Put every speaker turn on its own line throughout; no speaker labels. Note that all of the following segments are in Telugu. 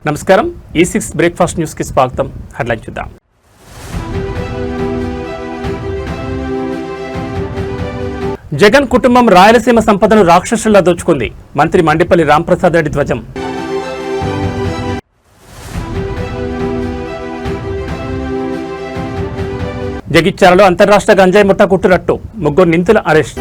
నమస్కారం E6 బ్రేక్ఫాస్ట్ న్యూస్ కి స్వాగతం. హెడ్లైన్ చూద్దాం. జగన్ కుటుంబం రాయలసీమ సంపదను రాక్షసుల్లా దోచుకుంది. మంత్రి మండిపల్లి రాంప్రసాద్ రెడ్డి ధ్వజం. జగిత్యాలలో అంతర్రాష్ట్ర గంజాయి ముఠా కుట్టురట్టు, 3 నిందితుల అరెస్ట్.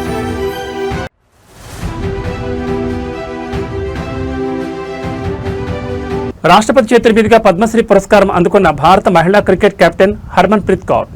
రాష్ట్రపతి చేతుల మీదుగా పద్మశ్రీ పురస్కారం అందుకున్న భారత మహిళా క్రికెట్ కెప్టెన్ హర్మన్ ప్రీత్ కౌర్.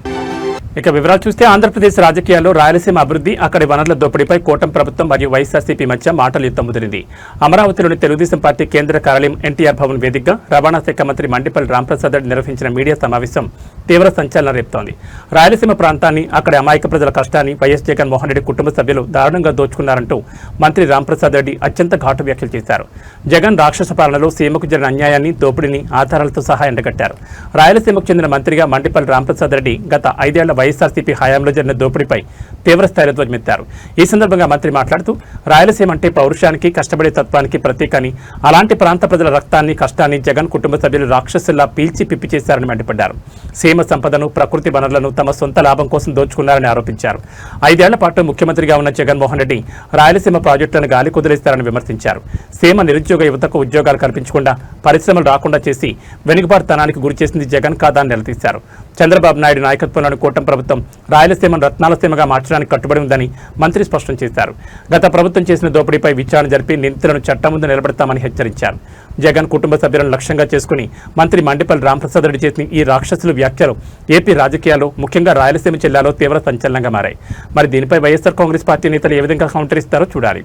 ఇక వివరాలు చూస్తే ఆంధ్రప్రదేశ్ రాజకీయాల్లో రాయలసీమ అభివృద్ధి, అక్కడి వనరుల దోపిడీపై కూటమి ప్రభుత్వం మరియు వైఎస్ఆర్సీపీ మధ్య మాటల యుద్ధం ముదిరింది. అమరావతిలోని తెలుగుదేశం పార్టీ కేంద్ర కార్యాలయం ఎన్టీఆర్ భవన్ వేదికగా రవాణా శాఖ మంత్రి మండిపల్లి రాంప్రసాద్ రెడ్డి నిర్వహించిన మీడియా సమావేశం తీవ్ర సంచలనం రేపుతోంది. రాయలసీమ ప్రాంతాన్ని, అక్కడి అమాయక ప్రజల కష్టాన్ని వైఎస్ జగన్మోహన్ రెడ్డి కుటుంబ సభ్యులు దారుణంగా దోచుకున్నారంటూ మంత్రి రాంప్రసాద్ రెడ్డి అత్యంత ఘాటు వ్యాఖ్యలు చేశారు. జగన్ రాక్షస పాలనలో సీమకు జరిగిన అన్యాయాన్ని, దోపిడీని ఆధారాలతో సహా ఎండగట్టారు. రాయలసీమకు చెందిన మంత్రిగా మండిపల్లి రాంప్రసాద్ రెడ్డి గత 5 ఏళ్ల వైఎస్ఆర్సీపీ హయాంలో జరిగిన దోపిడీపై తీవ్రస్థాయిలో ధ్వజమెత్తారు. ఈ సందర్భంగా మంత్రి మాట్లాడుతూ, రాయలసీమ అంటే పౌరుషానికి, కష్టపడే తత్వానికి ప్రతీకని, అలాంటి ప్రాంత ప్రజల రక్తాన్ని, కష్టాన్ని జగన్ కుటుంబ సభ్యులు రాక్షసుల్లా పీల్చి పిప్పి చేశారని మండిపడ్డారు. సీమ సంపదను, ప్రకృతి వనరులను తమ సొంత లాభం కోసం దోచుకున్నారని ఆరోపించారు. 5 ఏళ్ల పాటు ముఖ్యమంత్రిగా ఉన్న జగన్మోహన్ రెడ్డి రాయలసీమ ప్రాజెక్టులను గాలి కుదిలేస్తారని విమర్శించారు. సీమ నిరుద్యోగ యువతకు ఉద్యోగాలు కల్పించకుండా, పరిశ్రమలు రాకుండా చేసి వెనుకబాటుతనానికి గురి చేసింది జగన్ కాదా అని నిలదీశారు. చంద్రబాబు నాయుడు నాయకత్వంలోని కూటమి ప్రభుత్వం రాయలసీమను రత్నాలసీమగా మార్చడానికి కట్టుబడి ఉందని మంత్రి స్పష్టం చేశారు. గత ప్రభుత్వం చేసిన దోపిడీపై విచారణ జరిపి నిందితులను చట్టం ముందు నిలబెడతామని హెచ్చరించారు. జగన్ కుటుంబ సభ్యులను లక్ష్యంగా చేసుకుని మంత్రి మండిపల్లి రాంప్రసాద్ రెడ్డి చేసిన ఈ రాక్షసుల వ్యాఖ్యలు ఏపీ రాజకీయాల్లో, ముఖ్యంగా రాయలసీమ జిల్లాలో తీవ్ర సంచలనంగా మారాయి. మరి దీనిపై వైఎస్ఆర్ కాంగ్రెస్ పార్టీ నేతలు ఏ విధంగా కౌంటర్ ఇస్తారో చూడాలి.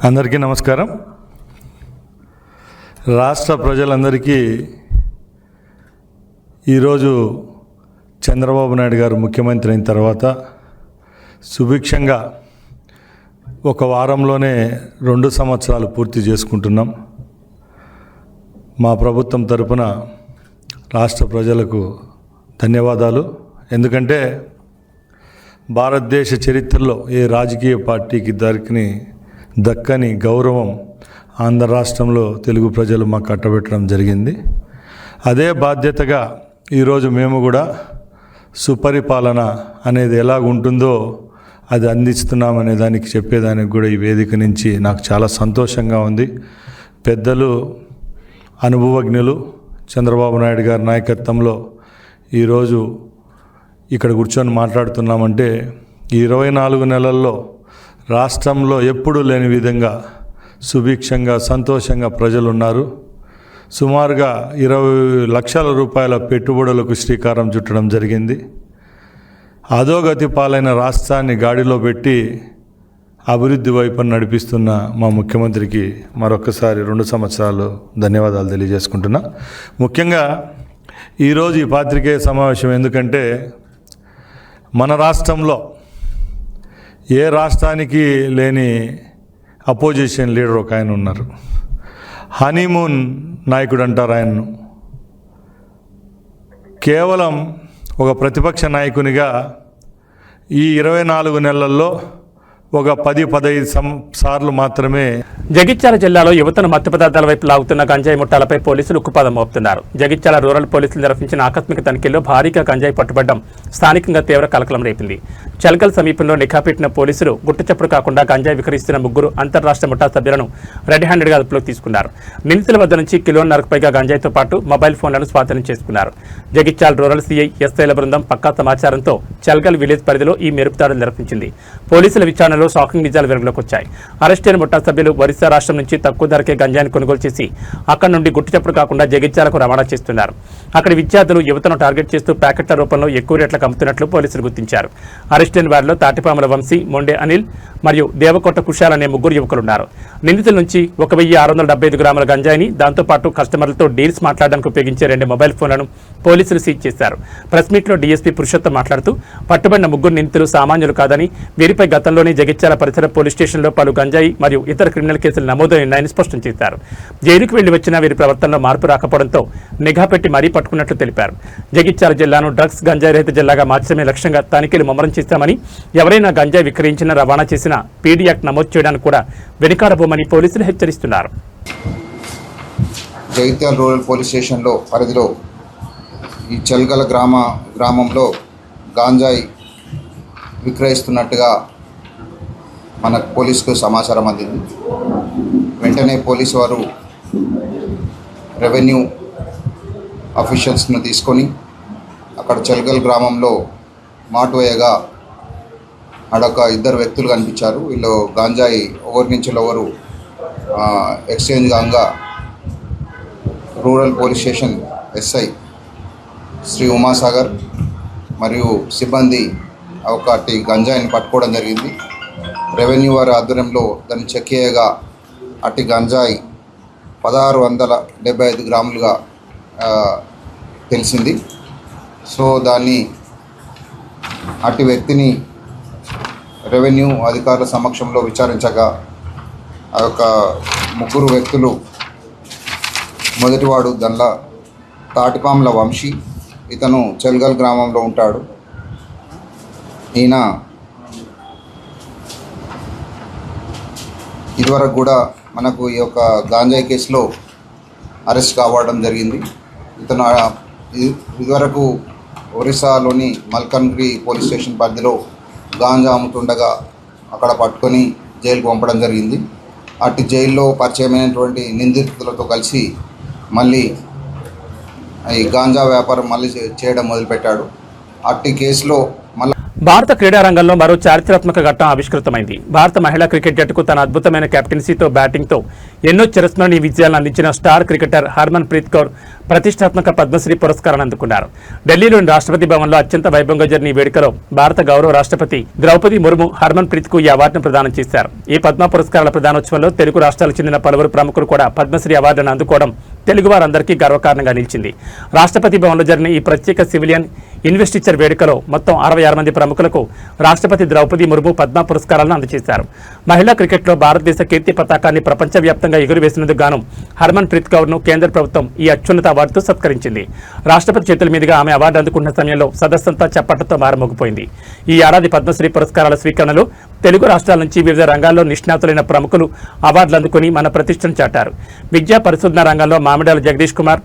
అందరికీ నమస్కారం. రాష్ట్ర ప్రజలందరికీ ఈరోజు చంద్రబాబు నాయుడు గారు ముఖ్యమంత్రి అయిన తర్వాత సుభిక్షంగా ఒక వారంలోనే 2 సంవత్సరాలు పూర్తి చేసుకుంటున్నాం. మా ప్రభుత్వం తరపున రాష్ట్ర ప్రజలకు ధన్యవాదాలు. ఎందుకంటే భారతదేశ చరిత్రలో ఏ రాజకీయ పార్టీకి దక్కని గౌరవం ఆంధ్ర రాష్ట్రంలో తెలుగు ప్రజలు మాకు కట్టబెట్టడం జరిగింది. అదే బాధ్యతగా ఈరోజు మేము కూడా సుపరిపాలన అనేది ఎలాగుంటుందో అది అందిస్తున్నామనే దానికి చెప్పేదానికి కూడా ఈ వేదిక నుంచి నాకు చాలా సంతోషంగా ఉంది. పెద్దలు, అనుభవజ్ఞులు చంద్రబాబు నాయుడు గారి నాయకత్వంలో ఈరోజు ఇక్కడ కూర్చొని మాట్లాడుతున్నామంటే ఈ 24 నెలల్లో రాష్ట్రంలో ఎప్పుడూ లేని విధంగా సుభిక్షంగా, సంతోషంగా ప్రజలు ఉన్నారు. సుమారుగా 20 లక్షల రూపాయల పెట్టుబడులకు శ్రీకారం చుట్టడం జరిగింది. అధోగతి పాలైన రాష్ట్రాన్ని గాడిలో పెట్టి అభివృద్ధి వైపు నడిపిస్తున్న మా ముఖ్యమంత్రికి మరొకసారి 2 సంవత్సరాలు ధన్యవాదాలు తెలియజేసుకుంటున్నా. ముఖ్యంగా ఈరోజు ఈ పాత్రికేయ సమావేశం ఎందుకంటే మన రాష్ట్రంలో ఏ రాష్ట్రానికి లేని అపోజిషన్ లీడర్ ఒక ఆయన ఉన్నారు. హనీమూన్ నాయకుడు అంటారు ఆయన్ను. కేవలం ఒక ప్రతిపక్ష నాయకునిగా ఈ 24 నెలల్లో ఒక 10-15 సార్లు మాత్రమే
జగిత్యాల జిల్లాలో యువతను మత్తు పదార్థాల వైపు లాగుతున్న గంజాయి ముఠాలపై పోలీసులు ఉక్కుపాదం మోపుతున్నారు. జగిత్యాల రూరల్ పోలీసులు నిర్వహించిన ఆకస్మిక తనిఖీల్లో భారీగా గంజాయి పట్టుబడ్డం స్థానికంగా తీవ్ర కలకలం రేపింది. చల్కల్ సమీపంలో నిఘా పెట్టిన పోలీసులు గుట్టుచప్పుడు కాకుండా గంజాయి విక్రయిస్తున్న 3 అంతర్రాష్ట్ర ముఠా సభ్యులను రెడ్ హ్యాండెడ్గా అదుపులోకి తీసుకున్నారు. నిందితుల వద్ద నుంచి 1.5 కిలోలకు పైగా గంజాయితో పాటు మొబైల్ ఫోన్లను స్వాధీనం చేసుకున్నారు. జగిత్యాల రూరల్ సిఐ ఎస్ఐల బృందం పక్కా సమాచారంతో చల్కల్ విలేజ్ పరిధిలో ఈ మెరుపుదాడులు నిర్వహించింది. పోలీసుల విచారణలో షాకింగ్ నిజాలు వెలుగులోకి వచ్చాయి. అరెస్ట్ అయిన ముఠా సభ్యులు ఒరిస్సా రాష్ట్రం నుంచి తక్కువ ధరకే గంజాయిని కొనుగోలు చేసి అక్కడి నుండి గుట్టుచప్పుడు కాకుండా జగిత్యాలకు రవాణా చేస్తున్నారు. అక్కడి విద్యార్థులు యువతను టార్గెట్ చేస్తూ ప్యాకెట్ల రూపంలో ఎక్కువ రేట్లకు అమ్ముతున్నట్లు పోలీసులు గుర్తించారు. అరెస్ట్ అయిన వారిలో తాటిపాముల వంశీ, మొండే అనిల్ మరియు దేవకోట కుషాల్ అనే 3 యువకులున్నారు. నిందితుల నుంచి 1675 గ్రాముల గంజాయిని, దాంతోపాటు కస్టమర్లతో డీల్స్ మాట్లాడడానికి ఉపయోగించే 2 మొబైల్ ఫోన్లను పోలీసులు సీజ్ చేశారు. ప్రెస్ మీట్లో డీఎస్పీ పురుషోత్తం మాట్లాడుతూ, పట్టుబడిన 3 నిందితులు సామాన్యులు కాదని, వీరిపై వీరిపై గతంలోనే జగిత్యాల పరిసర పోలీస్ స్టేషన్లో పలు గంజాయి మరియు ఇతర క్రిమినల్ కేసులు నమోదయ్యాయని స్పష్టం చేశారు. జైలుకు వెళ్లి వచ్చిన వీరి ప్రవర్తనలో మార్పు రాకపోవడంతో నిఘా పెట్టి మరీ పట్టుకున్నట్లు తెలిపారు. జగిత్యాల జిల్లాను డ్రగ్స్ గంజాయి రహిత జిల్లాగా మార్చడమే లక్ష్యంగా తనిఖీలు ముమ్మరం చేశామని, ఎవరైనా గంజాయి విక్రయించినా రవాణా చేసినా పీడీ యాక్ట్ నమోదు చేయడానికి కూడా వెనుకాడబోమని పోలీసులు హెచ్చరిస్తున్నారు.
జగిత్యాల రూరల్ పోలీస్ స్టేషన్లో పరిధిలో ఈ చెల్గల గ్రామంలో గాంజాయి విక్రయిస్తున్నట్టుగా మన పోలీసుకు సమాచారం అందింది. వెంటనే పోలీసు వారు రెవెన్యూ అఫీషియల్స్ను తీసుకొని అక్కడ చెల్గల్ గ్రామంలో మాటువేయగా అడొక ఇద్దరు వ్యక్తులు కనిపించారు. వీళ్ళు గాంజాయి ఒకరి నుంచి ఒకరు ఎక్స్చేంజ్ కాగా rural police station SI Sri Umasagar మరియు సిబ్బంది ఒకటి గంజాయిని పట్టుకోవడం జరిగింది. రెవెన్యూ వారి ఆధ్వర్యంలో దాన్ని చెక్ చేయగా అట్టి గంజాయి 1675 గ్రాములుగా తెలిసింది. సో దాన్ని అట్టి వ్యక్తిని రెవెన్యూ అధికారుల సమక్షంలో విచారించగా ఆ యొక్క ముగ్గురు వ్యక్తులు, మొదటివాడు దండ్ల తాటిపాముల వంశీ, ఇతను చెల్గల్ గ్రామంలో ఉంటాడు. ఈయన ఇదివరకు కూడా మనకు ఈ యొక్క గాంజాయి కేసులో అరెస్ట్ కావడం జరిగింది. ఇతను ఇదివరకు ఒరిస్సాలోని మల్కన్గిరి పోలీస్ స్టేషన్ పరిధిలో గాంజా అమ్ముతుండగా అక్కడ పట్టుకొని జైలుకు పంపడం జరిగింది. అటు జైల్లో పరిచయమైనటువంటి నిందితులతో కలిసి మళ్ళీ ఈ గాంజా వ్యాపారం మళ్ళీ చేయడం మొదలుపెట్టాడు. అట్టి కేసులో మళ్ళీ
భారత క్రీడా రంగంలో మరో చారిత్రాత్మక ఘట్టం ఆవిష్కృతమైంది. భారత మహిళా క్రికెట్ జట్టుకు తన అద్భుతమైన కెప్టెన్సీతో బ్యాటింగ్తో ఎన్నో చిరస్మరణీయ విజయాలను అందించిన స్టార్ క్రికెటర్ హర్మన్ ప్రీత్ కౌర్ ప్రతిష్టాత్మక పద్మశ్రీ పురస్కారాన్ని అందుకున్నారు. ఢిల్లీలోని రాష్ట్రపతి భవన్లో అత్యంత వైభవంగా జరిగిన ఈ వేడుకలో భారత గౌరవ రాష్ట్రపతి ద్రౌపది ముర్ము హర్మన్ ప్రీత్ కు ఈ అవార్డును ప్రదానం చేశారు. ఈ పద్మ పురస్కారాల ప్రదానోత్సవంలో తెలుగు రాష్ట్రాలకు చెందిన పలువురు ప్రముఖులు కూడా పద్మశ్రీ అవార్డును అందుకోవడం తెలుగు వారందరికీ గర్వకారణంగా నిలిచింది. రాష్ట్రపతి భవన్లో జరిగిన ఈ ప్రత్యేక సివిలియన్ ఇన్వెస్టిచర్ వేడుకలో మొత్తం 66 మంది ప్రముఖులకు రాష్ట్రపతి ద్రౌపది ముర్ము పద్మ పురస్కారాలను అందజేశారు. మహిళా క్రికెట్లో భారతదేశ కీర్తి పతాకాన్ని ప్రపంచవ్యాప్తంగా ఎగురవేసినందుకు గాను హర్మన్ ప్రీత్ కౌర్ను కేంద్ర ప్రభుత్వం ఈ అత్యున్నత అవార్డుతో సత్కరించింది. రాష్ట్రపతి చేతుల మీదుగా ఆమె అవార్డు అందుకున్న సమయంలో సదస్సంతా చప్పట్లతో మారుమోగిపోయింది. ఈ ఏడాది పద్మశ్రీ పురస్కారాల స్వీకరణలో తెలుగు రాష్ట్రాల నుంచి వివిధ రంగాల్లో నిష్ణాతులైన ప్రముఖులు అవార్డులు అందుకుని మన ప్రతిష్టను చాటారు. విద్యా పరిశోధన రంగంలో మామిడాల జగదీష్ కుమార్,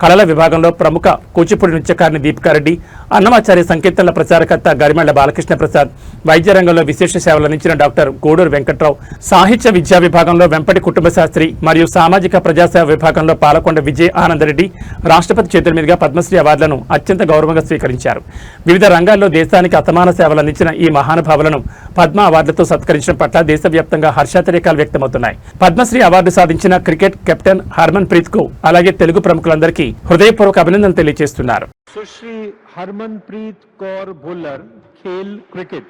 కళల విభాగంలో ప్రముఖ కూచిపూడి నృత్యకారిణి దీపికారెడ్డి, అన్నమాచార్య సంకీర్తనల ప్రచారకర్త గరిమెళ్ల బాలకృష్ణ ప్రసాద్, వైద్య రంగంలో విశేష సేవలు అందించిన డాక్టర్ గూడూరు వెంకట్రావు, సాహిత్య విద్యా విభాగంలో వెంపటి కుటుంబ శాస్త్రి మరియు సామాజిక ప్రజాసేవ విభాగంలో పాలకొండ విజయ్ ఆనందరెడ్డి రాష్ట్రపతి చేతుల మీదుగా పద్మశ్రీ అవార్డులను అత్యంత గౌరవంగా స్వీకరించారు. వివిధ రంగాల్లో దేశానికి అసమాన సేవలు అందించిన ఈ మహానుభావులను పద్మ అవార్డులతో సత్కరించడం పట్ల దేశవ్యాప్తంగా హర్షాతిరేకాలు వ్యక్తమవుతున్నాయి. పద్మశ్రీ అవార్డు సాధించిన క్రికెట్ కెప్టెన్ హర్మన్ ప్రీత్ కు అలాగే తెలుగు ప్రముఖులందరికీ హృదయపూర్వక అభినందనలు తెలియజేస్తున్నారు.
सुश्री हरमनप्रीत कौर भुल्लर, खेल क्रिकेट।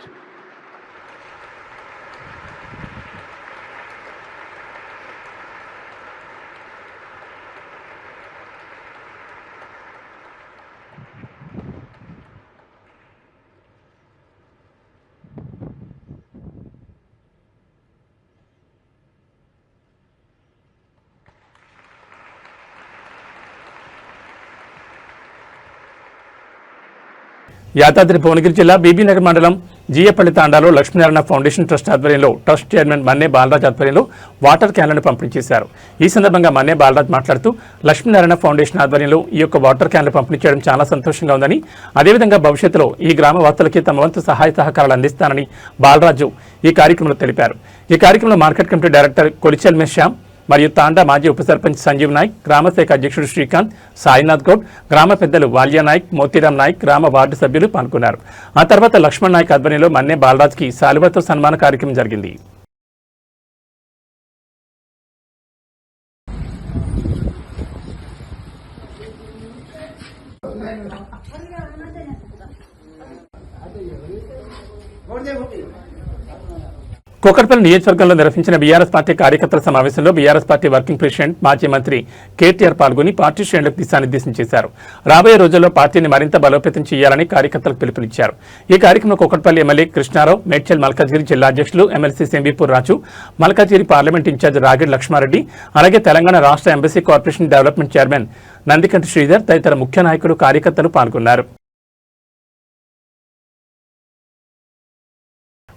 యాదాద్రి భువనగిరి జిల్లా బీబీనగర్ మండలం జీయపల్లి తాండాలో లక్ష్మీనారాయణ ఫౌండేషన్ ట్రస్ట్ ఆధ్వర్యంలో ట్రస్ట్ చైర్మన్ మన్నే బాలరాజ్ ఆధ్వర్యంలో వాటర్ క్యాన్లను పంపిణీ చేశారు. ఈ సందర్భంగా మన్నే బాలరాజ్ మాట్లాడుతూ లక్ష్మీనారాయణ ఫౌండేషన్ ఆధ్వర్యంలో ఈ యొక్క వాటర్ క్యాన్లు పంపిణీ చేయడం చాలా సంతోషంగా ఉందని, అదేవిధంగా భవిష్యత్తులో ఈ గ్రామ వాసులకి తమ వంతు సహాయ సహకారాలు అందిస్తానని బాలరాజు ఈ కార్యక్రమంలో తెలిపారు. ఈ కార్యక్రమంలో మార్కెట్ కమిటీ డైరెక్టర్ కొలిచెల్ శ్యామ్ మరియు తాండా మాజీ ఉప సర్పంచ్ సంజీవ్ నాయక్, గ్రామశాఖ అధ్యక్షుడు శ్రీకాంత్, సాయినాథ్ గౌడ్, గ్రామ పెద్దలు వాల్యా నాయక్, మోతీరామ్ నాయక్, గ్రామ వార్డు సభ్యులు పాల్గొన్నారు. ఆ తర్వాత లక్ష్మణ్ నాయక్ ఆధ్వర్యంలో మన్నే బాలరాజ్కి శాలువాతో సన్మాన కార్యక్రమం జరిగింది. కూకట్పల్లి నియోజకవర్గంలో నిర్వహించిన బీఆర్ఎస్ పార్టీ కార్యకర్తల సమావేశంలో బీఆర్ఎస్ పార్టీ వర్కింగ్ ప్రెసిడెంట్ మాజీ మంత్రి కేటీఆర్ పాల్గొని పార్టీ శ్రేణులకు దిశానిర్దేశం చేశారు. రాబోయే రోజుల్లో పార్టీని మరింత బలోపేతం చేయాలని కార్యకర్తలకు పిలుపునిచ్చారు. ఈ కార్యక్రమంలో కూకట్పల్లి ఎమ్మెల్యే కృష్ణారావు, మేడ్చల్ మల్కాజ్గిరి జిల్లా అధ్యక్షులు ఎమ్మెల్సీ సెంబీపూర్ రాజు, మల్కాజ్గిరి పార్లమెంట్ ఇన్ఛార్జ్ రాగిడి లక్ష్మారెడ్డి, అలాగే తెలంగాణ రాష్ట్ర embassy corporation development chairman Nandikanti Sridhar తదితర ముఖ్య నాయకులు, కార్యకర్తలు పాల్గొన్నారు.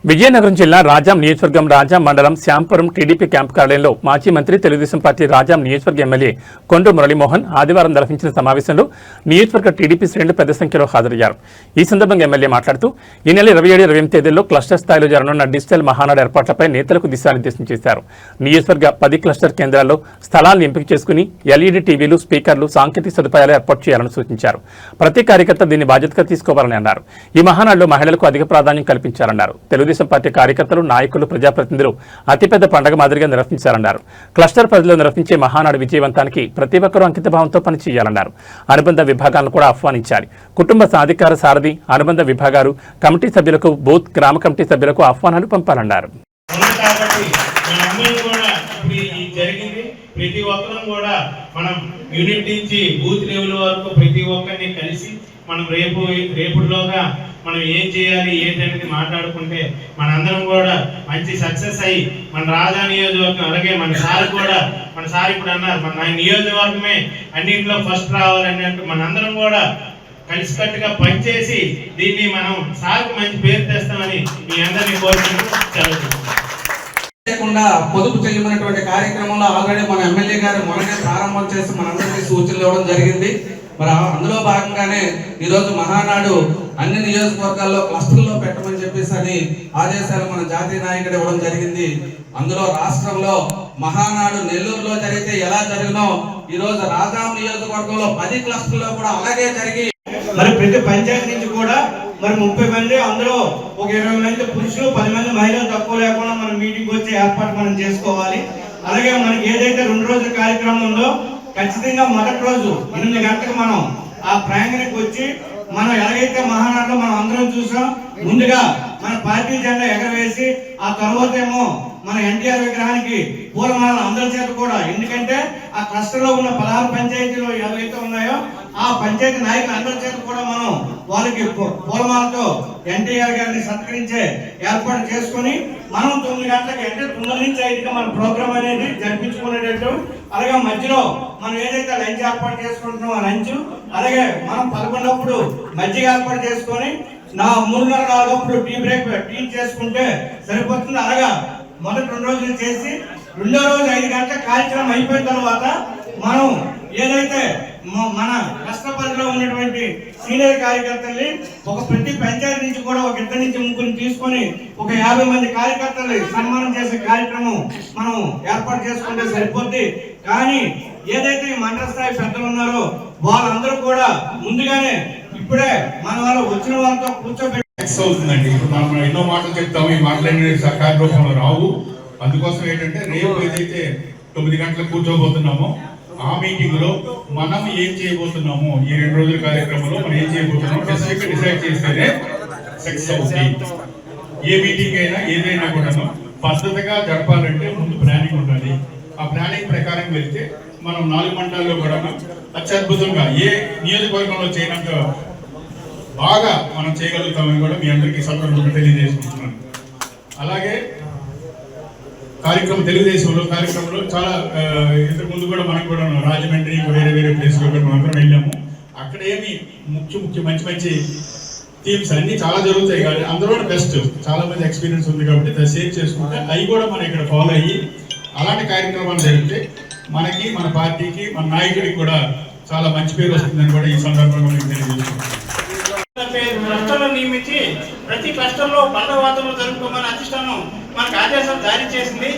విజయనగరం జిల్లా రాజాం నియోజకవర్గం రాజాం మండలం శ్యాంపురం టీడీపీ క్యాంపు కార్యాలయంలో మాజీ మంత్రి తెలుగుదేశం పార్టీ రాజాం నియోజకవర్గ ఎమ్మెల్యే కొండ్రు మురళీమోహన్ ఆదివారం నిర్వహించిన సమావేశంలో నియోజకవర్గ టీడీపీ శ్రేణులు పెద్ద సంఖ్యలో హాజరయ్యారు. ఈ సందర్భంగా ఎమ్మెల్యే మాట్లాడుతూ ఈ నెల 27-28 తేదీల్లో క్లస్టర్ స్థాయిలో జరగనున్న డిజిటల్ మహానాడు ఏర్పాట్లపై నేతలకు దిశానిర్దేశం చేశారు. నియోజకవర్గ 10 క్లస్టర్ కేంద్రాల్లో స్థలాలను ఎంపిక చేసుకుని ఎల్ఈడీ టీవీలు, స్పీకర్లు, సాంకేతిక సదుపాయాలు ఏర్పాటు చేయాలని సూచించారు. ప్రతి కార్యకర్త దీన్ని బాధ్యతగా తీసుకోవాలని అన్నారు. ఈ మహానాడులో మహిళలకు అధిక ప్రాధాన్యం కల్పించాలన్నారు. తెలుగుదేశం పార్టీ కార్యకర్తలు, నాయకులు, ప్రజాప్రతినిధులు అతిపెద్ద పండుగ మాదిరిగా నిర్వహించారన్నారు. క్లస్టర్ పరిధిలో నిర్వహించే మహానాడు విజయవంతానికి ప్రతి ఒక్కరూ అంకితభావంతో పనిచేయాలన్నారు. అనుబంధ విభాగాలను కూడా ఆహ్వానించాలి. కుటుంబ సాధికార సారథి, అనుబంధ విభాగాలు, కమిటీ సభ్యులకు, బూత్, గ్రామ కమిటీ సభ్యులకు ఆహ్వానాలు పంపాలన్నారు.
ప్రతి ఒక్కరం కూడా మనం యూనిట్ నుంచి బూత్ లెవెల్ వరకు ప్రతి ఒక్కరిని కలిసి మనం రేపులోగా మనం ఏం చేయాలి ఏంటనేది మాట్లాడుకుంటే మనందరం కూడా మంచి సక్సెస్ అయ్యి మన రాజా నియోజకవర్గం, అలాగే మన సార్ ఇప్పుడు అన్నారు మన నియోజకవర్గమే అన్నింటిలో ఫస్ట్ రావాలన్నట్టు మనందరం కూడా కలిసికట్టుగా పనిచేసి దీన్ని మనం సార్కు మంచి పేరు తెస్తామని మీ అందరినీ కోరుకుంటూ చదువుతున్నాం.
పొదుపు చేయమనేటువంటి కార్యక్రమంలో ఆల్రెడీ మన ఎమ్మెల్యే గారు మొన్ననే ప్రారంభం చేసి మనందరికీ సూచనలు ఇవ్వడం జరిగింది. మరి అందులో భాగంగానే ఈరోజు మహానాడు అన్ని నియోజకవర్గాల్లో క్లస్టర్లో పెట్టమని చెప్పేసి అని ఆదేశాలు మన జాతీయ నాయకుడు ఇవ్వడం జరిగింది. అందులో రాష్ట్రంలో మహానాడు నెల్లూరులో జరిగితే ఎలా జరిగినో ఈరోజు రాజాం నియోజకవర్గంలో 10 క్లస్టర్లో కూడా అలాగే జరిగి
మరి ప్రతి పంచాయతీ నుంచి కూడా మరి 30 మంది, అందులో ఒక 20 మంది పురుషులు, 10 మంది మహిళలు తక్కువ లేకుండా మనం మీటింగ్ వచ్చే ఏర్పాటు మనం చేసుకోవాలి. అలాగే మనకి ఏదైతే 2 రోజుల కార్యక్రమం ఉందో ఖచ్చితంగా మొదటి రోజు 8 గంటలకు మనం ఆ ప్రాంగణానికి వచ్చి మనం ఎలాగైతే మహానాడులో మనం అందరం చూసాం, ముందుగా మన పార్టీ జెండా ఎగరవేసి ఆ తర్వాత ఏమో మన ఎన్టీఆర్ విగ్రహానికి పూలమాల అందరి చేత కూడా, ఎందుకంటే ఆ క్లస్టర్లో ఉన్న 16 పంచాయతీలు ఏవైతే ఉన్నాయో ఆ పంచాయతీ నాయకులు అందరి చేత కూడా మనం వాళ్ళకి పూలమాలతో ఎన్టీఆర్ గారిని సత్కరించే ఏర్పాటు చేసుకుని మనం 9 గంటలకి, అంటే 9 నుంచి 5కి మన ప్రోగ్రామ్ అనేది జరిపించుకునేటట్టు, అలాగే మధ్యలో మనం ఏదైతే లంచ్ ఏర్పాటు చేసుకుంటున్నామో లంచ్, అలాగే మనం 11 మజ్జిగ ఏర్పాటు చేసుకొని 3:30 టీ బ్రేక్ టీ చేసుకుంటే సరిపోతుంది. అలాగా మొదటి 2 రోజులు చేసి రెండో రోజు 5 గంటల కార్యక్రమం అయిపోయిన తర్వాత మనం ఏదైతే మన కష్టపరిలో ఉన్నటువంటి సీనియర్ కార్యకర్తల్ని ఒక ప్రతి పంచాయతీ నుంచి కూడా ఒక 2 నుంచి 3 తీసుకొని ఒక 50 మంది కార్యకర్తల్ని సన్మానం చేసే కార్యక్రమం మనం ఏర్పాటు చేసుకుంటే సరిపోద్ది. కానీ ఏదైతే ఈ మండల స్థాయి పెద్దలు ఉన్నారో వాళ్ళందరూ కూడా ముందుగానే ఇప్పుడే మన వాళ్ళు వచ్చిన వాళ్ళతో కూర్చోబెట్టి
అవుతుందండి. ఇప్పుడు మనం ఎన్నో మాటలు చెప్తాము, ఈ మాటలన్నీ సర్కార్ రూపంలో రావు. అందుకోసం ఏంటంటే రేపు ఏదైతే 9 గంటలకు కూర్చోబోతున్నామో ఆ మీటింగ్ లో మనం ఏం చేయబోతున్నాము, ఈ 2 రోజుల కార్యక్రమంలో మనం ఏం చేయబోతున్నామో డిసైడ్ చేస్తేనే సక్సెస్ అవుతుంది. ఏ మీటింగ్ అయినా ఏదైనా కూడా పద్ధతిగా జరపాలంటే ముందు ప్లానింగ్ ఉండాలి. ఆ ప్లానింగ్ ప్రకారం వెళ్తే మనం 4 మండలాల్లో కూడా అత్యద్భుతంగా ఏ నియోజకవర్గంలో చేయనంత బాగా మనం చేయగలుగుతామని కూడా మీ అందరికీ సందర్భంగా తెలియజేసుకుంటున్నాను. అలాగే తెలుగుదేశంలో కార్యక్రమంలో చాలా ఇంతకు ముందు కూడా మనం కూడా రాజమండ్రి వేరే ప్లేస్ లో మనం అందరం వెళ్ళాము. అక్కడ ఏమి ముఖ్య మంచి థీమ్స్ అన్ని చాలా జరుగుతాయి. కానీ అందరూ బెస్ట్, చాలా మంది ఎక్స్పీరియన్స్ ఉంది కాబట్టి షేర్ చేసుకుంటే అవి కూడా మనం ఇక్కడ ఫాలో అయ్యి అలాంటి కార్యక్రమాలు జరిగితే మనకి, మన పార్టీకి, మన నాయకుడికి కూడా చాలా మంచి పేరు వస్తుందని కూడా ఈ సందర్భంగా మీకు తెలియజేస్తున్నాను.
క్లస్టర్లను నియమించి ప్రతి క్లస్టర్లో పండుగ వాతావరణం జరుపుకోమని అధిష్టానం మనకు ఆదేశాలు జారీ చేసింది.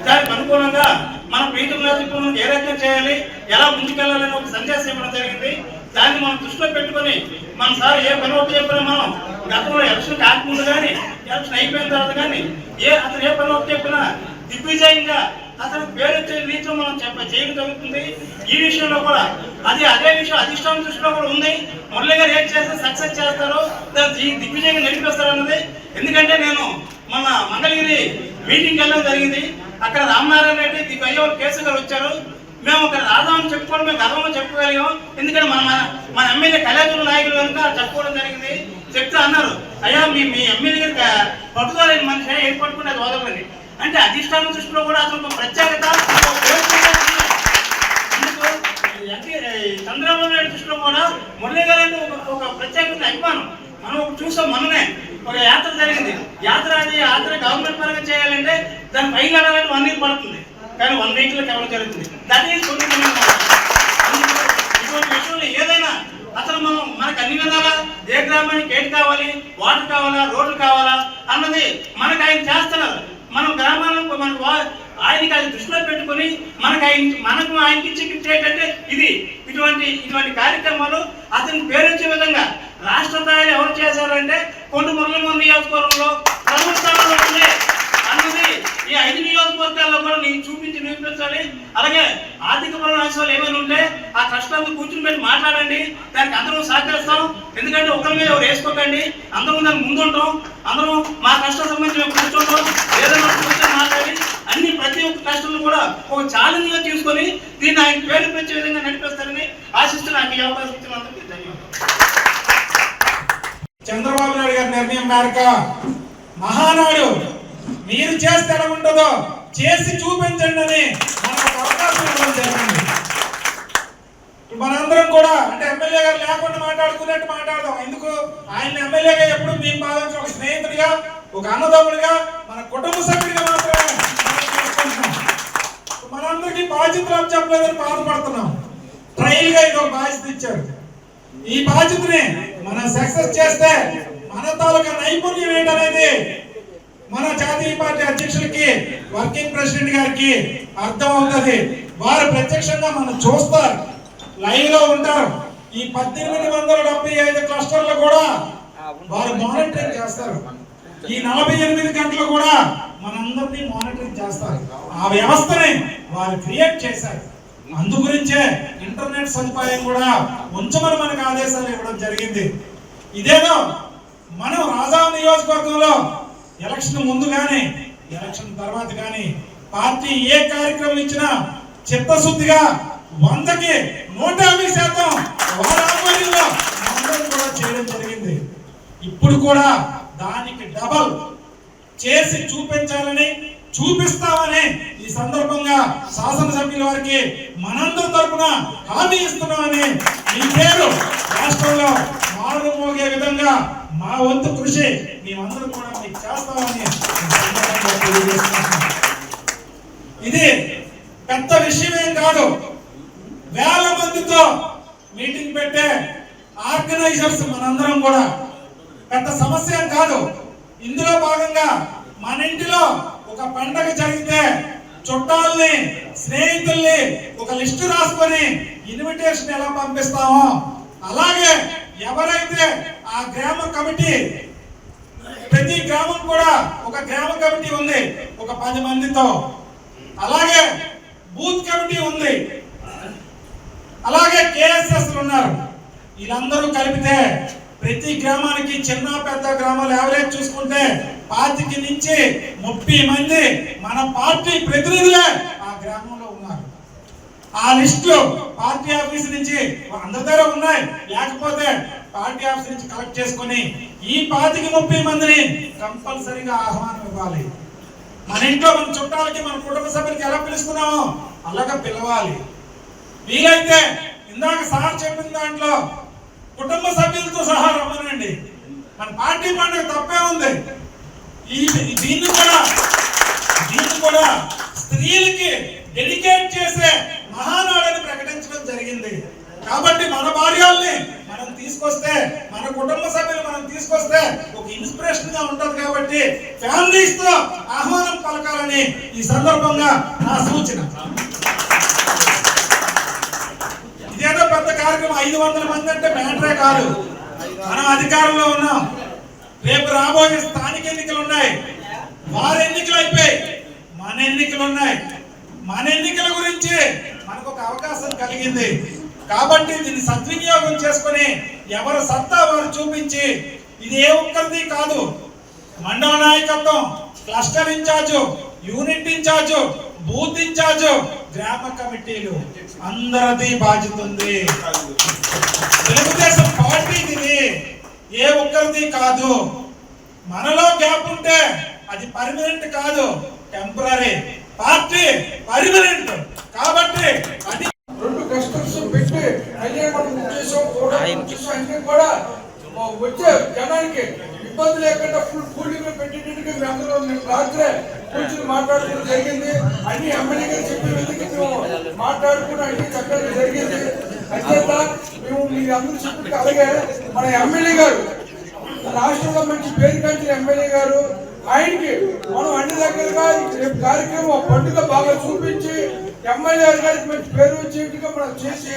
దానికి అనుగుణంగా మన ప్రీతులను ఏ రకంగా చేయాలి, ఎలా ముందుకెళ్లాలని ఒక సందేశం ఇవ్వడం జరిగింది. దాన్ని మనం దృష్టిలో పెట్టుకుని మన సార్ ఏ పని ఒకటి చెప్పినా మనం గతంలో ఎలక్షన్ కాకముందు కానీ ఎలక్షన్ అయిపోయిన తర్వాత కానీ అతను ఏ పని ఒకటి చెప్పినా దిగ్విజయంగా అతను పేరు వచ్చే రీతిలో మనం చేయడం జరుగుతుంది. ఈ విషయంలో కూడా అదే విషయం అధిష్టానం దృష్టిలో కూడా ఉంది. మురళి గారు ఏం చేస్తే సక్సెస్ చేస్తారో దాన్ని దిగ్విజయంగా నడిపిస్తారు అన్నది. ఎందుకంటే నేను మన మంగళగిరి మీటింగ్కి వెళ్ళడం జరిగింది. అక్కడ రామనారాయణ రెడ్డి దిగ్గయ్య కేసు గారు వచ్చారు. మేము ఒక రాజామని చెప్పుకోవడం మేము గర్వంగా చెప్పుకోగలిగాం. ఎందుకంటే మన ఎమ్మెల్యే కళాకారుల నాయకులు కనుక చెప్పుకోవడం జరిగింది. చెప్తే అన్నారు, అయ్యా మీ ఎమ్మెల్యే గారికి పట్టుదల మనిషి ఏం పట్టుకునే వదలండి అంటే అధిష్టానం దృష్టిలో కూడా అతను ఒక ప్రత్యేకత. చంద్రబాబు నాయుడు దృష్టిలో కూడా మురళీ గారు అంటే ఒక ప్రత్యేకత అభిమానం. మనం చూసాం, మననే ఒక యాత్ర జరిగింది. యాత్ర గవర్నమెంట్ పరంగా చేయాలంటే దాని పైకి వెళ్ళాలంటే 1 వీక్ పడుతుంది, కానీ 1 వీక్లో కేవలం జరుగుతుంది. దట్ ఈస్ ఇటువంటి విషయంలో ఏదైనా అసలు మనకు అన్ని విధాలా ఏ గ్రామానికి ఏంటి కావాలి, వాటర్ కావాలా, రోడ్లు కావాలా అన్నది మనకు ఆయన చేస్తున్నారు. మనం గ్రామాలకు మనకు ఆయనకి అది దృష్టిలో పెట్టుకుని మనకు ఆయనకి ఇచ్చే గిఫ్ట్ ఏంటంటే ఇటువంటి కార్యక్రమాలు అతనికి పేరొచ్చే విధంగా రాష్ట్ర స్థాయిలో ఎవరు చేశారంటే కొండు మురళీమోహన్ నియోజకవర్గంలో ప్రభుత్వంలో ఉంది అన్నది ఈ 5 నియోజకవర్గాల్లో కూడా నేను చూపించాలి. అలాగే ఆర్థిక పరమైన అంశాలు ఏమైనా ఉంటే ఆ కష్టాలను కూర్చుని పెట్టి మాట్లాడండి, దానికి అందరం సహకరిస్తాం. ఎందుకంటే ఒకరి మీద ఎవరు వేసుకోకండి, అందరం దానికి ముందుంటాం. అందరం మా కష్టం సంబంధించి మేము కూర్చుంటాం, ఏదైనా కూర్చొని మాట్లాడి ప్రతి ఒక్క కష్టాలను కూడా ఒక ఛాలెంజ్ గా తీసుకొని దీన్ని ఆయన పేరు పెంచే విధంగా నడిపిస్తారని ఆశిస్తూ నాకు ఈ అవకాశం ఇచ్చినందుకు ధన్యవాదాలు.
చంద్రబాబు నాయుడు గారి నిర్ణయం మేరకు మహానాడు మీరు చేస్తే ఎలా ఉంటుందో చేసి చూపించండి అని మనకు అవకాశం ఇవ్వడం జరిగింది. మనందరం కూడా అంటే ఎమ్మెల్యే గారు లేకుండా మాట్లాడుకున్నట్టు మాట్లాడదాం. ఎందుకు ఆయన ఎమ్మెల్యేగా ఎప్పుడు మేము భావించి ఒక స్నేహితుడిగా, ఒక అన్నదమ్ముడిగా, మన కుటుంబ సభ్యుడిగా మాత్రమే మనందరికీ బాధ్యతలు చెప్పలేదని బాధపడుతున్నాం. ట్రయల్ గా ఇది ఒక బాధ్యత ఇచ్చారు. ఈ బాధ్యతని మనం సక్సెస్ చేస్తే మన తాలూకా నైపుణ్యం ఏంటనేది మన జాతీయ పార్టీ అధ్యక్షులకి, వర్కింగ్ ప్రెసిడెంట్ గారికి అర్థం అవుతుంది. వారు ప్రత్యక్షంగా మనం చూస్తారు, లైవ్ లో ఉంటారు. ఈ 1875 క్లస్టర్లు కూడా వారు మానిటరింగ్ చేస్తారు. ఈ 48 గంటలు కూడా మనందరినీ మానిటరింగ్ చేస్తారు. ఆ వ్యవస్థని వారు క్రియేట్ చేశారు. అందు గురించే ఇంటర్నెట్ సదుపాయం కూడా ఉంచమని మనకు ఆదేశాలు ఇవ్వడం జరిగింది. ఇదేదో మనం రాజా నియోజకవర్గంలో ఎలక్షన్ ముందు కానీ ఎలక్షన్ తర్వాత కానీ పార్టీ ఏ కార్యక్రమం ఇచ్చినా చిత్తశుద్ధిగా 100కి 150% వారి ఆధ్వర్యంలో అందరం కూడా చేయడం జరిగింది. ఇప్పుడు కూడా దానికి డబల్ చేసి చూపించాలని, చూపిస్తామని ఈ సందర్భంగా శాసనసభ్యుల వారికి మనందరి తరపున హామీ ఇస్తున్నామని, ఈ పేరు రాష్ట్రంలో మారుమోగే విధంగా మా వంతు కృషి మేమందరం కూడా మీకు చేస్తామని ఇది పెద్ద విషయమేం కాదు. వేల మందితో మీటింగ్ పెట్టే ఆర్గనైజర్స్ మనందరం కూడా పెద్ద సమస్య కాదు. ఇందులో భాగంగా మన ఇంటిలో ఒక పండగ జరిగితే చుట్టాలని, స్నేహితుల్ని ఒక లిస్టు రాసుకొని ఇన్విటేషన్ ఎలా పంపిస్తామో అలాగే ఎవరైతే ఆ గ్రామ కమిటీ, ప్రతి గ్రామం కూడా ఒక గ్రామ కమిటీ ఉంది ఒక 10 మందితో, అలాగే బూత్ కమిటీ ఉంది, అలాగే కేఎస్ఎస్ ఉన్నారు. వీళ్ళందరూ కలిపితే ప్రతి గ్రామానికి చిన్న పెద్ద గ్రామాలు యావరేజ్ చూసుకుంటే 25 నుంచి 30 మంది మన పార్టీ ప్రతినిధులే ఆ గ్రామంలో ఉన్నారు. ఆ లిస్టులు పార్టీ ఆఫీస్ నుంచి అందరి దగ్గర ఉన్నాయి, లేకపోతే పార్టీ ఆఫీస్ నుంచి కలెక్ట్ చేసుకుని ఈ 25-30 మందిని కంపల్సరీగా ఆహ్వానం ఇవ్వాలి. మన ఇంట్లో మన చుట్టాలకి, మన కుటుంబ సభ్యులకి ఎలా పిలుస్తున్నామో అలాగా పిలవాలి. వీలైతే ఇందాక సార్ చెప్పిన దాంట్లో కుటుంబ సభ్యులతో సహా రమ్మనండి. మన పార్టీ పండుగ తప్పే ఉంది. దీన్ని కూడా స్త్రీలకి డెడికేట్ చేసే మహానాడని ప్రకటించడం జరిగింది. కాబట్టి మన భార్యల్ని మనం తీసుకొస్తే, మన కుటుంబ సభ్యులు మనం తీసుకొస్తే ఒక ఇన్స్పిరేషన్ గా ఉంటది. కాబట్టి ఫ్యామిలీస్ తో ఆహ్వానం పలకాలని ఈ సందర్భంగా నా సూచన. ఇదేదో పెద్ద కార్యక్రమం, 500 మంది అంటే మ్యాటరే కాదు. మనం అధికారంలో ఉన్నాం. రేపు రాబోయే స్థానిక ఎన్నికలు ఉన్నాయి, వారి ఎన్నికలు అయిపోయి మన ఎన్నికలు ఉన్నాయి. మన ఎన్నికల గురించి మనకు ఒక అవకాశం కలిగింది. కాబట్టి దీన్ని సద్వినియోగం చేసుకుని ఎవరు సత్తా వారు చూపించి, ఇది ఏ ఒక్కరిది కాదు, మండల నాయకత్వం, cluster incharge, unit incharge, booth incharge, గ్రామ కమిటీలు అందరిది బాధ్యత ఉంది. తెలుగుదేశం పార్టీకి ఇది ఏ ఒక్కరిది కాదు. మనలో గ్యాప్ ఉంటే అది పర్మనెంట్ కాదు, టెంపరీ. పార్టీ పర్మనెంట్ కాబట్టి అది
2 క్లస్టర్స్ పెట్టి కళ్యాణం ఉద్దేశం కూడా అన్ని కూడా వచ్చే జనానికి ఇబ్బంది లేకుండా ఫుల్ కూలింగ్ పెట్టేటట్టుగా మేమందరూ రాత్రే కూర్చుని మాట్లాడుకోవడం జరిగింది. అన్ని ఎమ్మెల్యే గారు చెప్పే విధంగా మేము మాట్లాడుకుని అన్ని చక్కగా జరిగింది. అంచేత మేము మీరు అందరూ చెప్పి అలాగే మన ఎమ్మెల్యే గారు రాష్ట్రంలో మంచి పేరు కంచిన ఎమ్మెల్యే గారు, ఆయనకి మనం అన్ని దగ్గరగా కార్యక్రమం పండుగ బాగా చూపించి ఎమ్మెల్యే గారికి మంచి పేరు వచ్చేట్టుగా మనం చేసి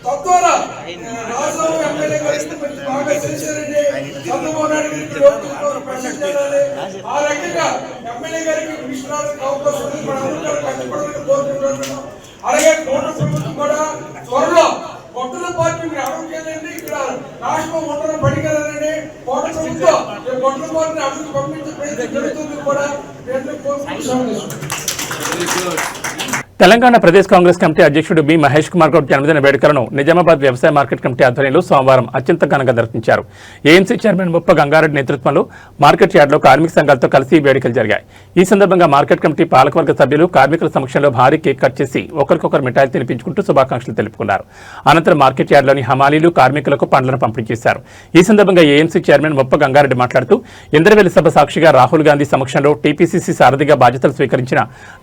తద్వారా రాష్ట్రంలో ఎమ్మెల్యే గారికి మంచి బాగా చేశారండి. చంద్రబాబు నాయుడు గారికి ప్రశ్నించాలి. ఆ రకంగా ఎమ్మెల్యే గారికి విశ్రానికి అవకాశం ఉంది. మన అందరూ కష్టపడాలని కోరుకుంటున్నాం. అలాగే కోట ప్రభుత్వం కూడా త్వరలో కొట్టుల పార్టీ మీరు అడగలేదండి. ఇక్కడ రాష్ట్రం మొత్తం పడిగలండి. కోట ప్రభుత్వం కొట్టుల పార్టీని అభివృద్ధి పంపించే ప్రయత్నం జరుగుతుంది కూడా.
తెలంగాణ ప్రదేశ్ కాంగ్రెస్ కమిటీ అధ్యక్షుడు బి మహేష్ కుమార్ గౌడ్ జన్మదిన వేడుకలను నిజామాబాద్ వ్యవసాయ మార్కెట్ కమిటీ ఆధ్వర్యంలో సోమవారం అత్యంత ఘనంగా నిర్వహించారు. ఏఎంసీ చైర్మన్ ముప్ప గంగారెడ్డి నేతృత్వంలో మార్కెట్ యార్డులో కార్మిక సంఘాలతో కలిసి ఈ వేడుకలు జరిగాయి. ఈ సందర్భంగా మార్కెట్ కమిటీ పాలకవర్గ సభ్యులు కార్మికుల సమక్షంలో భారీ కేక్ కట్ చేసి ఒకరికొకరు మిఠాయిలు తినిపించుకుంటూ శుభాకాంక్షలు తెలుపుకున్నారు. అనంతరం మార్కెట్ యార్డులోని హమాలీలు కార్మికులకు పండ్లను పంపిణీ చేశారు. ఈ సందర్భంగా ఏఎంసీ చైర్మన్ ముప్ప గంగారెడ్డి మాట్లాడుతూ ఇంద్రవెల్లి సభ సాక్షిగా రాహుల్ గాంధీ సమక్షంలో టీపీసీసీ సారథిగా బాధ్యతలు స్వీకరించిన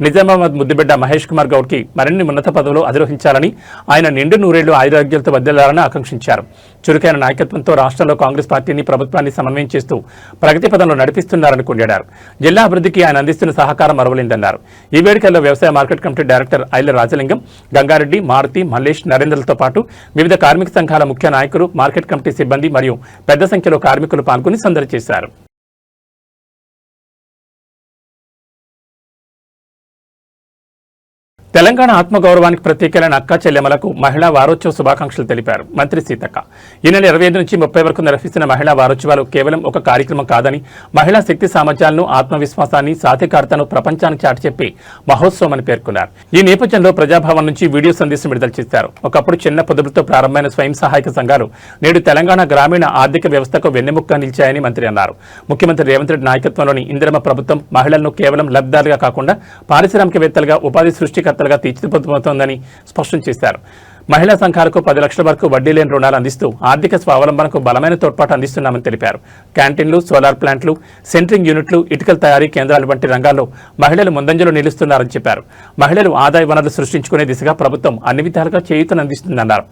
నిజామాబాద్ ముద్దుబిడ్డ మహేష్ కుమార్ గౌడ్ కి మరిన్ని ఉన్నత పదవులు అధిరోహించాలని, ఆయన నిండు నూరేళ్లు ఆయురారోగ్యాలతో వర్ధిల్లాలని ఆకాంక్షించారు. చురుకైన నాయకత్వంతో రాష్ట్రంలో కాంగ్రెస్ పార్టీని ప్రభుత్వాన్ని సమన్వయం చేస్తూ ప్రగతి పదంలో నడిపిస్తున్నారని కొనియాడారు. జిల్లా అభివృద్ధికి ఆయన అందిస్తున్న సహకారం మరవలేందన్నారు. ఈ వేడుకల్లో వ్యవసాయ market committee director Aila Rajalingam, Gangareddy, Maruti, Mallesh, నరేంద్రలతో పాటు వివిధ కార్మిక సంఘాల ముఖ్య నాయకులు, మార్కెట్ కమిటీ సిబ్బంది మరియు పెద్ద సంఖ్యలో కార్మికులు పాల్గొని సందడి చేశారు. తెలంగాణ ఆత్మగౌరవానికి ప్రత్యేకమైన అక్కా చెల్లెమ్మలకు మహిళా వారోత్సవ శుభాకాంక్షలు తెలిపారు మంత్రి సీతక్క. ఈ నెల 25 నుంచి 30 వరకు నిర్వహిస్తున్న మహిళా వారోత్సవాలు కేవలం ఒక కార్యక్రమం కాదని, మహిళా శక్తి సామర్థ్యాలను, ఆత్మవిశ్వాసాన్ని, సాధికారతను ప్రపంచానికి చాటి చెప్పి మహోత్సవం అని పేర్కొన్నారు. ఈ నేపథ్యంలో ప్రజాభవన్ నుంచి వీడియో సందేశం విడుదల చేశారు. ఒకప్పుడు చిన్న పొదుపులతో ప్రారంభమైన స్వయం సహాయక సంఘాలు నేడు తెలంగాణ గ్రామీణ ఆర్థిక వ్యవస్థకు వెన్నెముక్క నిలిచాయని మంత్రి అన్నారు. ముఖ్యమంత్రి రేవంత్ రెడ్డి నాయకత్వంలోని ఇందిరమ్మ ప్రభుత్వం మహిళలను కేవలం లబ్ధిదారులుగా కాకుండా పారిశ్రామికవేత్తలుగా, ఉపాధి సృష్టికర్తలుగా తీర్చిదిద్దుతోందని స్పష్టం చేశారు. మహిళా సంఘాలకు 10 లక్షల వరకు వడ్డీ లేని రుణాలు అందిస్తూ ఆర్థిక స్వావలంబనకు బలమైన తోడ్పాటు అందిస్తున్నామని తెలిపారు. క్యాంటీన్లు, సోలార్ ప్లాంట్లు, సెంట్రింగ్ యూనిట్లు, ఇటుకల తయారీ కేంద్రాలు వంటి రంగాల్లో మహిళలు ముందంజలో నిలుస్తున్నారని చెప్పారు. మహిళలు ఆదాయ వనరులు సృష్టించుకునే దిశగా ప్రభుత్వం అన్ని విధాలుగా చేయూతనందిస్తుందన్నారు.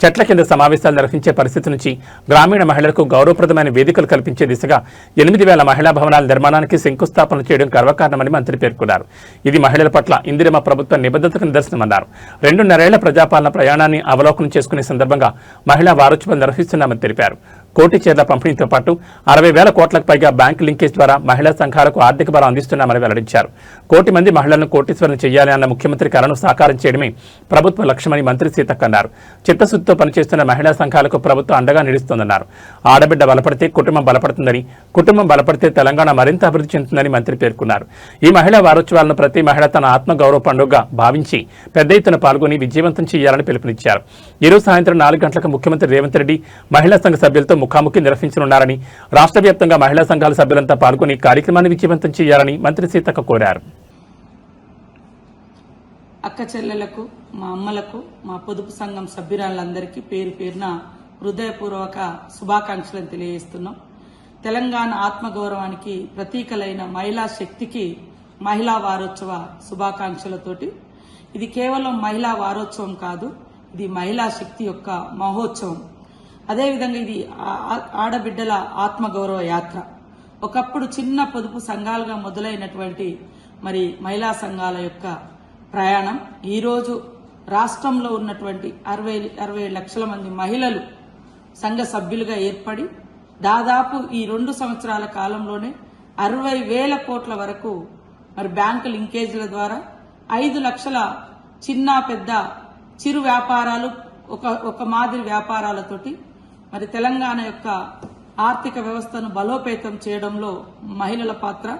చెట్ల కింద సమావేశాలు నిర్వహించే పరిస్థితి నుంచి గ్రామీణ మహిళలకు గౌరవప్రదమైన వేదికలు కల్పించే దిశగా 8,000 మహిళా భవనాల నిర్మాణానికి శంకుస్థాపన చేయడం గర్వకారణమని మంత్రి పేర్కొన్నారు. ఇది మహిళల పట్ల ఇందిరమ్మ ప్రభుత్వ నిబద్ధతకు నిదర్శనమన్నారు. 2.5 ఏళ్ల ప్రజాపాలన ప్రయాణాన్ని అవలోకనం చేసుకునే సందర్భంగా మహిళా వారోత్సవం నిర్వహిస్తున్నామని తెలిపారు. కోటి చీరల పంపిణీతో పాటు 60,000 కోట్లకు పైగా బ్యాంకు లింకేజ్ ద్వారా మహిళా సంఘాలకు ఆర్థిక బలం అందిస్తున్నామని వెల్లడించారు. 1 కోటి మంది మహిళలను కోటీశ్వరం చేయాలి అన్న ముఖ్యమంత్రి కలను సాకారం చేయడమే ప్రభుత్వ లక్ష్యమని మంత్రి సీతక్క అన్నారు. చిత్తశుద్ధితో పనిచేస్తున్న మహిళా సంఘాలకు ప్రభుత్వం అండగా నిలుస్తోందన్నారు. ఆడబిడ్డ బలపడితే కుటుంబం బలపడుతుందని, కుటుంబం బలపడితే తెలంగాణ మరింత అభివృద్ధి చెందుతుందని మంత్రి పేర్కొన్నారు. ఈ మహిళా వారోత్సవాలను ప్రతి మహిళ తన ఆత్మగౌరవ పండుగగా భావించి పెద్ద ఎత్తున పాల్గొని విజయవంతం చేయాలని పిలుపునిచ్చారు. ఈరోజు సాయంత్రం 4 గంటలకు ముఖ్యమంత్రి రేవంత్ రెడ్డి మహిళా సంఘ సభ్యులతో ముఖాముఖి నిర్వహించనున్నారని, రాష్ట్ర వ్యాప్తంగా మహిళా సంఘాల సభ్యులంతా పాల్గొని కార్యక్రమాన్ని విజయవంతం చేయాలని మంత్రి సీతక్క కోరారు.
అక్క చెల్లెలకు, మా అమ్మలకు, మా పొదుపు సంఘం సభ్యురాళ్ళందరికీ పేరు పేరున హృదయపూర్వక శుభాకాంక్షలను తెలియజేస్తున్నాం. తెలంగాణ ఆత్మగౌరవానికి ప్రతీకలైన మహిళా శక్తికి మహిళా వారోత్సవ శుభాకాంక్షలతోటి. ఇది కేవలం మహిళా వారోత్సవం కాదు, ఇది మహిళా శక్తి యొక్క మహోత్సవం. అదేవిధంగా ఇది ఆడబిడ్డల ఆత్మగౌరవ యాత్ర. ఒకప్పుడు చిన్న పొదుపు సంఘాలుగా మొదలైనటువంటి మహిళా సంఘాల యొక్క ప్రయాణం ఈరోజు రాష్ట్రంలో ఉన్నటువంటి 60 లక్షల మంది మహిళలు సంఘ సభ్యులుగా ఏర్పడి దాదాపు ఈ 2 సంవత్సరాల కాలంలోనే 60,000 కోట్ల వరకు బ్యాంకు లింకేజీల ద్వారా 5 లక్షల చిన్న పెద్ద చిరు వ్యాపారాలు, ఒక మాదిరి వ్యాపారాలతోటి తెలంగాణ యొక్క ఆర్థిక వ్యవస్థను బలోపేతం చేయడంలో మహిళల పాత్ర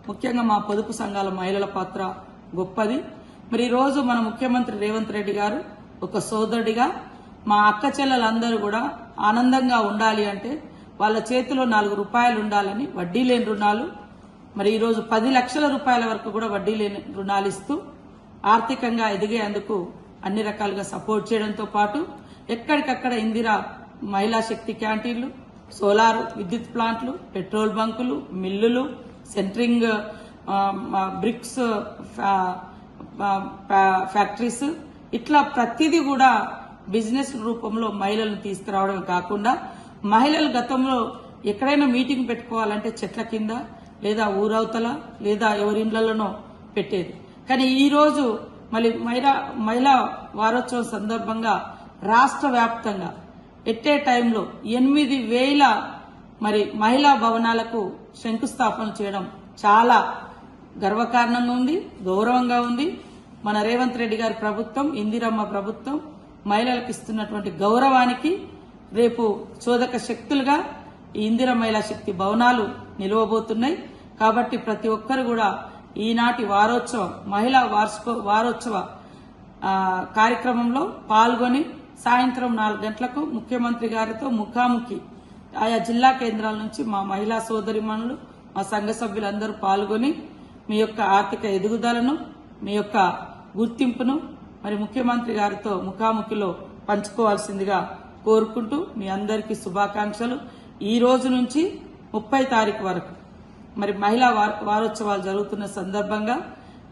ముఖ్యంగా మా పొదుపు సంఘాల మహిళల పాత్ర గొప్పది. మరి ఈరోజు మన ముఖ్యమంత్రి రేవంత్ రెడ్డి గారు ఒక సోదరుడిగా మా అక్క చెల్లెలందరూ కూడా ఆనందంగా ఉండాలి అంటే వాళ్ళ చేతిలో 4 రూపాయలు ఉండాలని వడ్డీ లేని రుణాలు, మరి ఈరోజు 10 లక్షల రూపాయల వరకు కూడా వడ్డీ లేని రుణాలు ఇస్తూ ఆర్థికంగా ఎదిగేందుకు అన్ని రకాలుగా సపోర్ట్ చేయడంతో పాటు ఎక్కడికక్కడ ఇందిరా మహిళా శక్తి క్యాంటీన్లు, సోలార్ విద్యుత్ ప్లాంట్లు, పెట్రోల్ బంకులు, మిల్లులు, సెంట్రింగ్ బ్రిక్స్ ఫ్యాక్టరీస్, ఇట్లా ప్రతిదీ కూడా బిజినెస్ రూపంలో మహిళలను తీసుకురావడమే కాకుండా మహిళలు గతంలో ఎక్కడైనా మీటింగ్ పెట్టుకోవాలంటే చెట్ల కింద లేదా ఊరవతల లేదా ఎవరిండ్లలోనో పెట్టేది. కానీ ఈరోజు మళ్ళీ మహిళా వారోత్సవం సందర్భంగా రాష్ట్ర వ్యాప్తంగా ఎట్టే టైంలో 8,000 మరి మహిళా భవనాలకు శంకుస్థాపన చేయడం చాలా గర్వకారణంగా ఉంది, గౌరవంగా ఉంది. మన రేవంత్ రెడ్డి గారి ప్రభుత్వం, ఇందిరమ్మ ప్రభుత్వం మహిళలకు ఇస్తున్నటువంటి గౌరవానికి రేపు చోదక శక్తులుగా ఈ ఇందిరా మహిళా శక్తి భవనాలు నిలవబోతున్నాయి. కాబట్టి ప్రతి ఒక్కరు కూడా ఈనాటి మహిళా వారోత్సవ కార్యక్రమంలో పాల్గొని సాయంత్రం 4 గంటలకు ముఖ్యమంత్రి గారితో ముఖాముఖి ఆయా జిల్లా కేంద్రాల నుంచి మా మహిళా సోదరిమణులు, మా సంఘ సభ్యులందరూ పాల్గొని మీ యొక్క ఆర్థిక ఎదుగుదలను, మీ యొక్క గుర్తింపును మరి ముఖ్యమంత్రి గారితో ముఖాముఖిలో పంచుకోవాల్సిందిగా కోరుకుంటూ మీ అందరికీ శుభాకాంక్షలు. ఈ రోజు నుంచి 30 తారీఖు వరకు మరి మహిళా వారోత్సవాలు జరుగుతున్న సందర్భంగా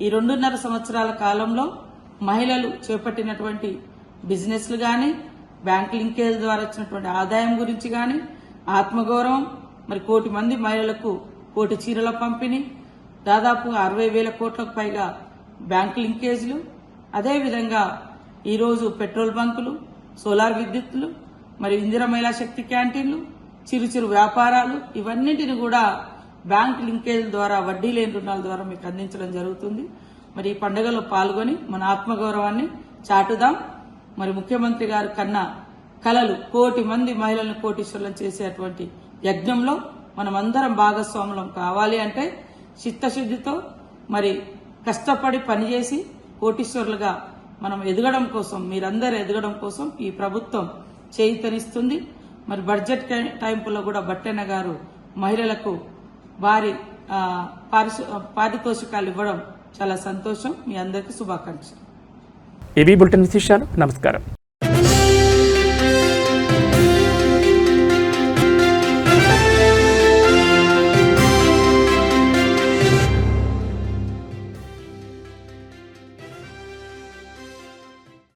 ఈ 2.5 సంవత్సరాల కాలంలో మహిళలు చేపట్టినటువంటి బిజినెస్లు గాని, బ్యాంక్ లింకేజ్ ద్వారా వచ్చినటువంటి ఆదాయం గురించి గాని, ఆత్మగౌరవం, మరి 1 కోటి మంది మహిళలకు 1 కోటి చీరల పంపిణీ, దాదాపు 60,000 కోట్లకు పైగా బ్యాంక్ లింకేజ్లు, అదేవిధంగా ఈరోజు పెట్రోల్ బంకులు, సోలార్ విద్యుత్తులు, మరి ఇందిరా మహిళా శక్తి క్యాంటీన్లు, చిరు వ్యాపారాలు, ఇవన్నింటిని కూడా బ్యాంక్ లింకేజ్ ద్వారా వడ్డీ లేని రుణాల ద్వారా మీకు అందించడం జరుగుతుంది. మరి ఈ పండుగలో పాల్గొని మన ఆత్మగౌరవాన్ని చాటుదాం. మరి ముఖ్యమంత్రి గారు కన్నా కలలు 1 కోటి మంది మహిళలను కోటీశ్వరులను చేసేటువంటి యజ్ఞంలో మనమందరం భాగస్వాములం కావాలి అంటే చిత్తశుద్ధితో మరి కష్టపడి పనిచేసి కోటీశ్వరులుగా మనం ఎదగడం కోసం, మీరందరూ ఎదగడం కోసం ఈ ప్రభుత్వం చేయూతనిస్తుంది. మరి బడ్జెట్ టైంలో కూడా బట్టెన్న గారు మహిళలకు వారి పారితోషికాలు ఇవ్వడం చాలా సంతోషం. మీ అందరికీ శుభాకాంక్షలు.
ఇవి బులెటిన్ విశేషాలు. నమస్కారం.